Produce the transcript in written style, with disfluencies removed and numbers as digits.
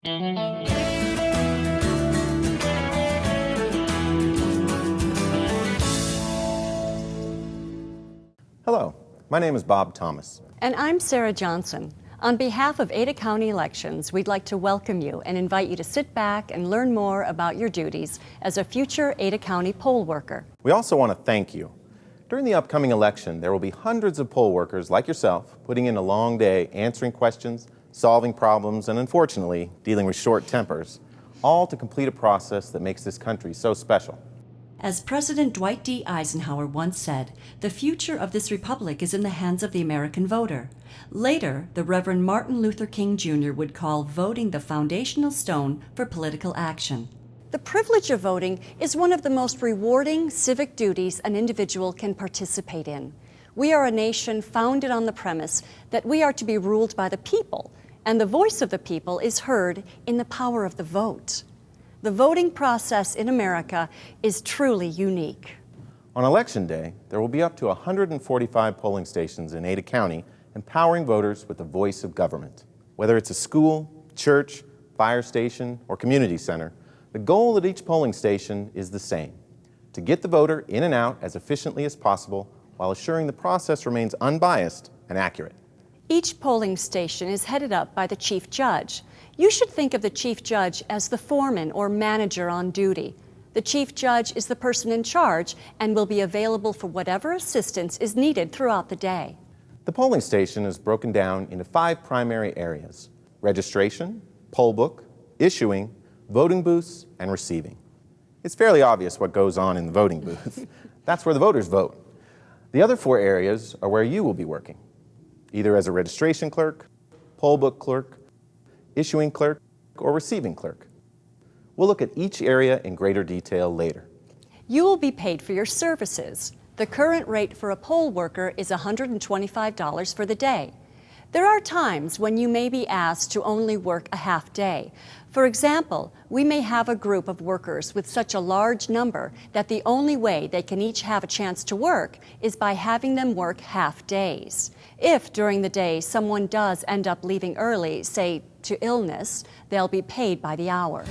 Hello, my name is Bob Thomas. And I'm Sarah Johnson. On behalf of Ada County Elections, we'd like to welcome you and invite you to sit back and learn more about your duties as a future Ada County poll worker. We also want to thank you. During the upcoming election, there will be hundreds of poll workers like yourself putting in a long day answering questions, solving problems, and unfortunately, dealing with short tempers, all to complete a process that makes this country so special. As President Dwight D. Eisenhower once said, the future of this republic is in the hands of the American voter. Later, the Reverend Martin Luther King Jr. would call voting the foundational stone for political action. The privilege of voting is one of the most rewarding civic duties an individual can participate in. We are a nation founded on the premise that we are to be ruled by the people, and the voice of the people is heard in the power of the vote. The voting process in America is truly unique. On Election Day, there will be up to 145 polling stations in Ada County empowering voters with the voice of government. Whether it's a school, church, fire station, or community center, the goal at each polling station is the same: to get the voter in and out as efficiently as possible while assuring the process remains unbiased and accurate. Each polling station is headed up by the chief judge. You should think of the chief judge as the foreman or manager on duty. The chief judge is the person in charge and will be available for whatever assistance is needed throughout the day. The polling station is broken down into 5 primary areas: registration, poll book, issuing, voting booths, and receiving. It's fairly obvious what goes on in the voting booth. That's where the voters vote. The other 4 areas are where you will be working, either as a registration clerk, poll book clerk, issuing clerk, or receiving clerk. We'll look at each area in greater detail later. You will be paid for your services. The current rate for a poll worker is $125 for the day. There are times when you may be asked to only work a half day. For example, we may have a group of workers with such a large number that the only way they can each have a chance to work is by having them work half days. If during the day someone does end up leaving early, say to illness, they'll be paid by the hour.